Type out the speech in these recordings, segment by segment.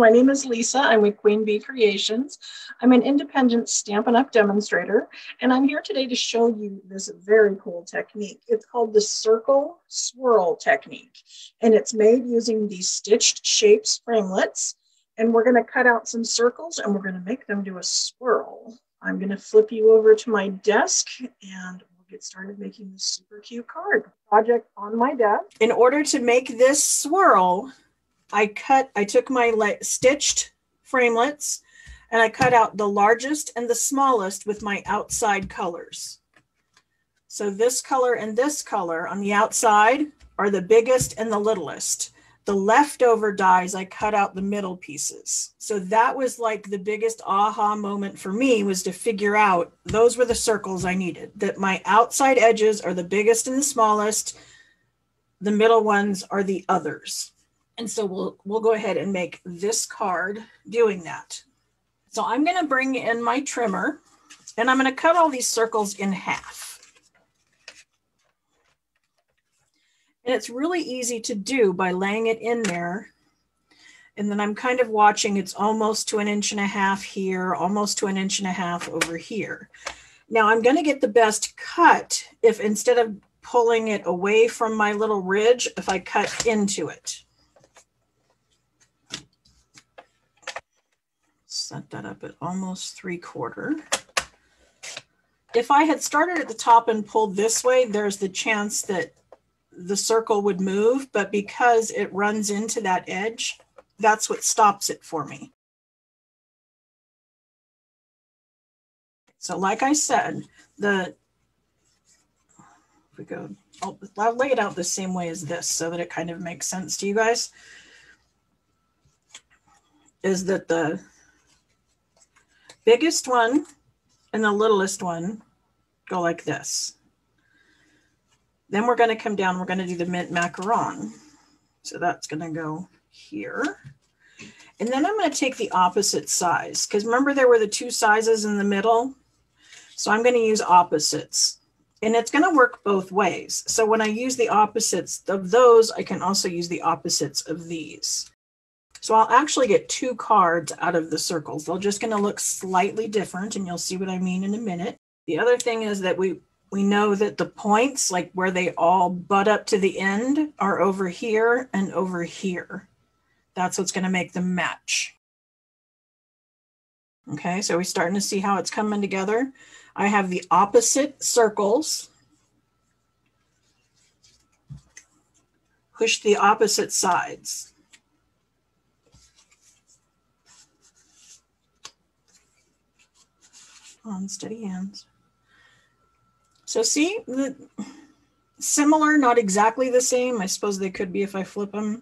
My name is Lisa. I'm with Queen Bee Creations. I'm an independent Stampin' Up! Demonstrator, and I'm here today to show you this very cool technique. It's called the Circle Swirl technique, and it's made using these stitched shapes framelits, and we're going to cut out some circles and we're going to make them do a swirl. I'm going to flip you over to my desk and we'll get started making this super cute card. Project on my desk. In order to make this swirl, I took my stitched framelits and I cut out the largest and the smallest with my outside colors. So this color and this color on the outside are the biggest and the littlest. The leftover dies, I cut out the middle pieces. So that was like the biggest aha moment for me, was to figure out those were the circles I needed, that my outside edges are the biggest and the smallest. The middle ones are the others. And so we'll go ahead and make this card doing that. So I'm going to bring in my trimmer and I'm going to cut all these circles in half. And it's really easy to do by laying it in there. And then I'm kind of watching, it's almost to 1.5 inches here, almost to 1.5 inches over here. Now I'm going to get the best cut if instead of pulling it away from my little ridge, if I cut into it. Set that up at almost 3/4. If I had started at the top and pulled this way, there's the chance that the circle would move, but because it runs into that edge, that's what stops it for me. So like I said, I'll lay it out the same way as this so that it kind of makes sense to you guys, is that the biggest one and the littlest one go like this. Then we're going to come down, we're going to do the mint macaron. So that's going to go here. And then I'm going to take the opposite size, because remember there were the two sizes in the middle. So I'm going to use opposites. And it's going to work both ways. So when I use the opposites of those, I can also use the opposites of these. So I'll actually get 2 cards out of the circles. They're just going to look slightly different, and you'll see what I mean in a minute. The other thing is that we know that the points, like where they all butt up to the end, are over here and over here. That's what's going to make them match. Okay, so we're starting to see how it's coming together. I have the opposite circles. Push the opposite sides. On steady hands. So see, similar, not exactly the same. I suppose they could be if I flip them,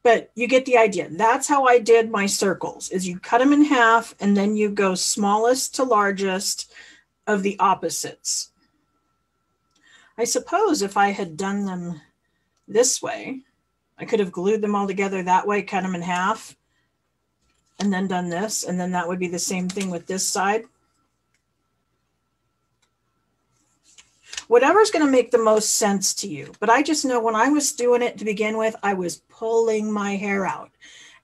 but you get the idea. That's how I did my circles, is you cut them in half and then you go smallest to largest of the opposites. I suppose if I had done them this way, I could have glued them all together that way, cut them in half, and then done this, and then that would be the same thing with this side. Whatever's going to make the most sense to you. But I just know when I was doing it to begin with, I was pulling my hair out.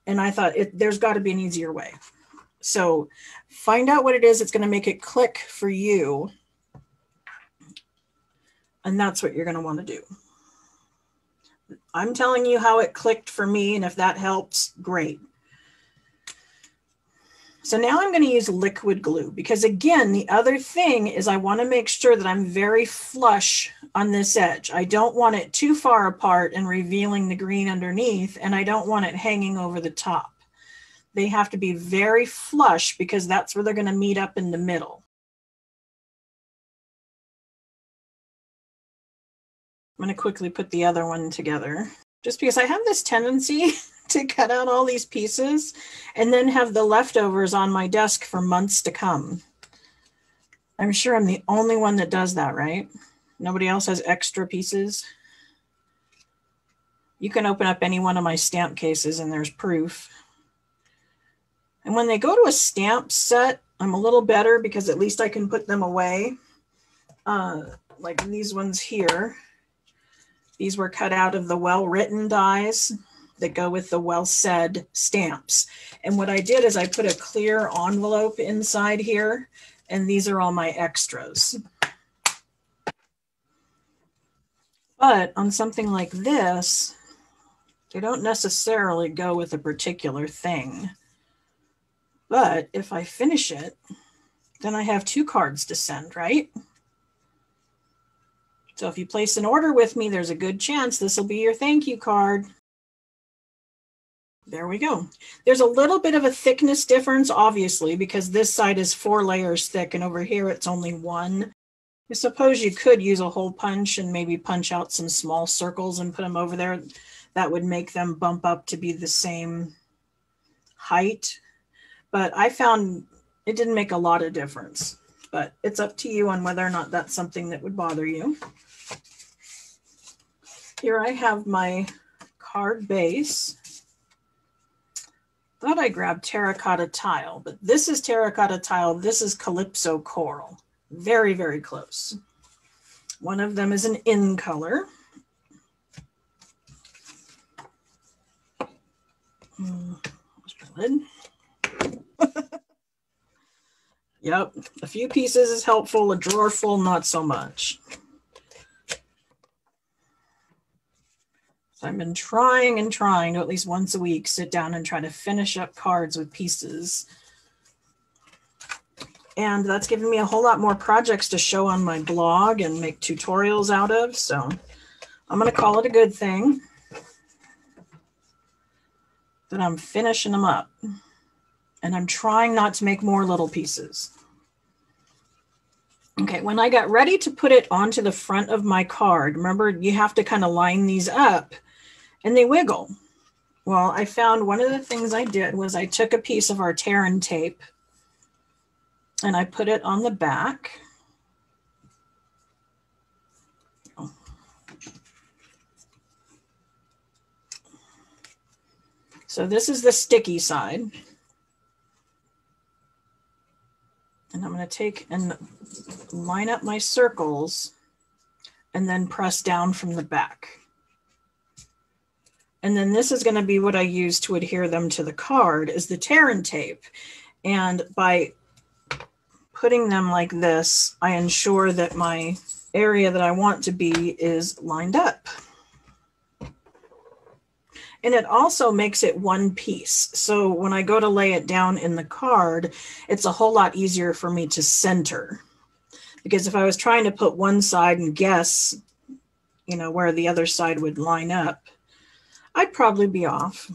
And I thought there's got to be an easier way. So find out what it is that's going to make it click for you. And that's what you're going to want to do. I'm telling you how it clicked for me. And if that helps, great. So now I'm going to use liquid glue, because again, the other thing is I want to make sure that I'm very flush on this edge. I don't want it too far apart and revealing the green underneath, and I don't want it hanging over the top. They have to be very flush because that's where they're going to meet up in the middle. I'm going to quickly put the other one together, just because I have this tendency to cut out all these pieces and then have the leftovers on my desk for months to come. I'm sure I'm the only one that does that, right? Nobody else has extra pieces. You can open up any one of my stamp cases and there's proof. And when they go to a stamp set, I'm a little better because at least I can put them away. Like these ones here. These were cut out of the well-written dies. that go with the well said stamps. And what I did is I put a clear envelope inside here, and these are all my extras. But on something like this, they don't necessarily go with a particular thing. But if I finish it, then I have 2 cards to send, right? So if you place an order with me, there's a good chance this will be your thank you card. There we go. There's a little bit of a thickness difference, obviously, because this side is 4 layers thick and over here it's only 1. I suppose you could use a hole punch and maybe punch out some small circles and put them over there. That would make them bump up to be the same height. But I found it didn't make a lot of difference. But it's up to you on whether or not that's something that would bother you. Here I have my card base. Thought I grabbed terracotta tile, but this is terracotta tile. This is Calypso coral. Very, very close. One of them is an in color. Yep, a few pieces is helpful, a drawer full, not so much. So I've been trying and trying to at least once a week sit down and try to finish up cards with pieces. And that's given me a whole lot more projects to show on my blog and make tutorials out of. So I'm going to call it a good thing that I'm finishing them up. And I'm trying not to make more little pieces. Okay, when I got ready to put it onto the front of my card, remember you have to kind of line these up and they wiggle. Well, I found one of the things I did was I took a piece of our Terran tape and I put it on the back. So this is the sticky side. And I'm going to take and line up my circles and then press down from the back. And then this is going to be what I use to adhere them to the card is the Terran tape. And by putting them like this, I ensure that my area that I want to be is lined up. And it also makes it one piece. So when I go to lay it down in the card, it's a whole lot easier for me to center. Because if I was trying to put one side and guess, you know, where the other side would line up, I'd probably be off.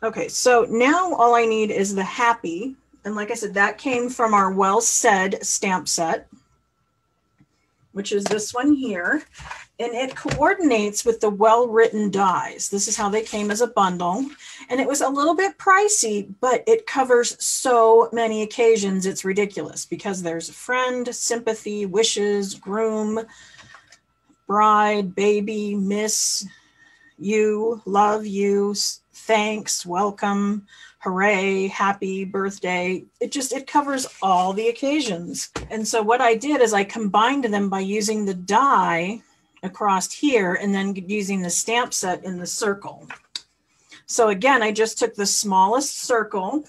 Okay, so now all I need is the happy. And like I said, that came from our Well Said stamp set, which is this one here. And it coordinates with the well-written dies. This is how they came as a bundle. And it was a little bit pricey, but it covers so many occasions, it's ridiculous because there's friend, sympathy, wishes, groom, bride, baby, miss, you, love you, thanks, welcome, hooray, happy birthday. It covers all the occasions. And so what I did is I combined them by using the die across here and then using the stamp set in the circle. So again, I just took the smallest circle.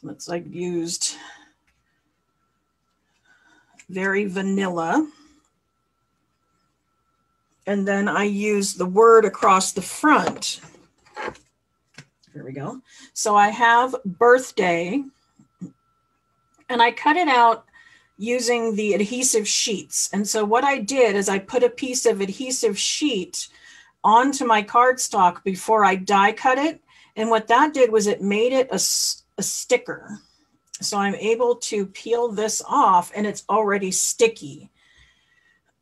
Let's like used very vanilla. And then I used the word across the front. Here we go. So I have birthday and I cut it out using the adhesive sheets. And so what I did is I put a piece of adhesive sheet onto my cardstock before I die cut it. And what that did was it made it a sticker. So I'm able to peel this off and it's already sticky.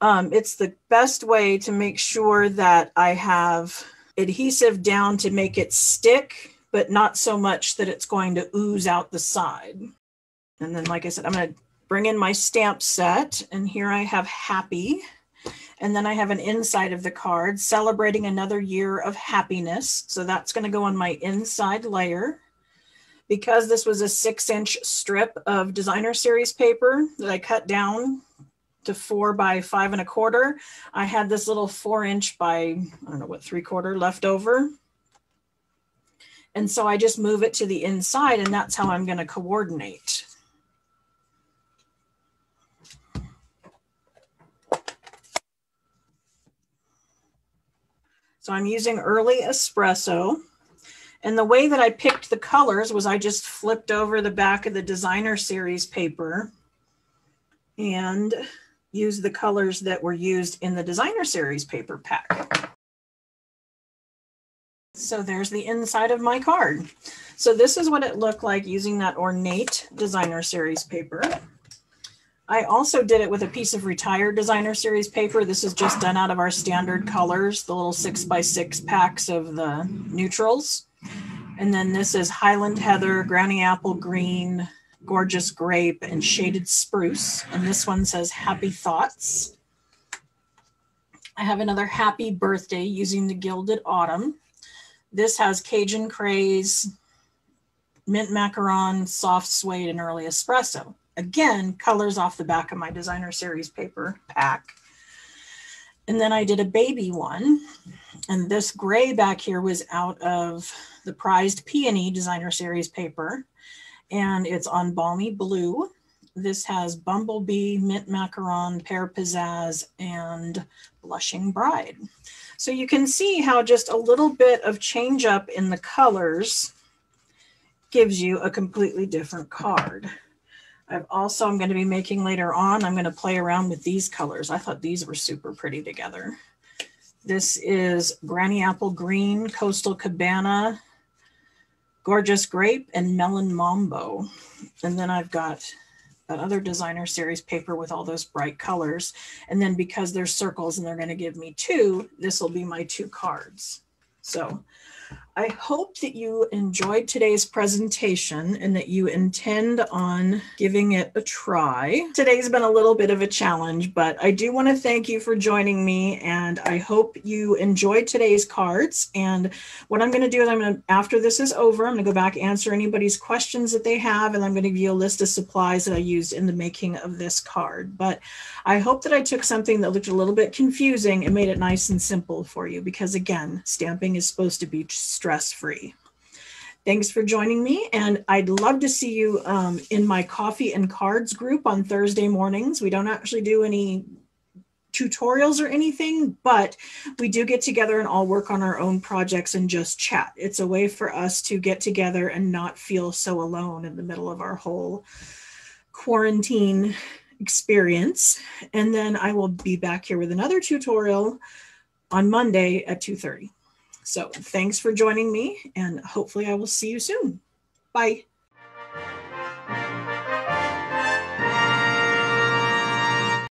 It's the best way to make sure that I have adhesive down to make it stick, but not so much that it's going to ooze out the side. And then, like I said, I'm going to bring in my stamp set, and here I have happy. And then I have an inside of the card celebrating another year of happiness. So that's going to go on my inside layer. Because this was a 6-inch strip of designer series paper that I cut down to 4 by 5 1/4. I had this little 4" by, I don't know what, 3/4 left over. And so I just move it to the inside, and that's how I'm going to coordinate. So I'm using early espresso. And the way that I picked the colors was I just flipped over the back of the designer series paper and used the colors that were used in the designer series paper pack. So there's the inside of my card. So this is what it looked like using that ornate designer series paper. I also did it with a piece of retired designer series paper. This is just done out of our standard colors, the little 6x6 packs of the neutrals. And then this is Highland Heather, Granny Apple Green, Gorgeous Grape, and Shaded Spruce. And this one says Happy Thoughts. I have another Happy Birthday using the Gilded Autumn. This has Cajun Craze, Mint Macaron, Soft Suede, and Early Espresso. Again, colors off the back of my designer series paper pack. And then I did a baby one. And this gray back here was out of the Prized Peony designer series paper. And it's on Balmy Blue. This has Bumblebee, Mint Macaron, Pear Pizzazz, and Blushing Bride. So you can see how just a little bit of change up in the colors gives you a completely different card. I'm going to be making later on, I'm going to play around with these colors. I thought these were super pretty together. This is Granny Apple Green, Coastal Cabana, Gorgeous Grape, and Melon Mambo. And then I've got that other designer series paper with all those bright colors. And then because they're circles and they're going to give me 2, this will be my 2 cards. So I hope that you enjoyed today's presentation and that you intend on giving it a try. Today's been a little bit of a challenge, but I do want to thank you for joining me, and I hope you enjoyed today's cards. And what I'm going to do is after this is over, I'm going to go back, answer anybody's questions that they have, and I'm going to give you a list of supplies that I used in the making of this card. But I hope that I took something that looked a little bit confusing and made it nice and simple for you, because again, stamping is supposed to be stress-free. Thanks for joining me, and I'd love to see you in my Coffee and Cards group on Thursday mornings. We don't actually do any tutorials or anything, but we do get together and all work on our own projects and just chat. It's a way for us to get together and not feel so alone in the middle of our whole quarantine experience. And then I will be back here with another tutorial on Monday at 2:30. So thanks for joining me, and hopefully I will see you soon. Bye.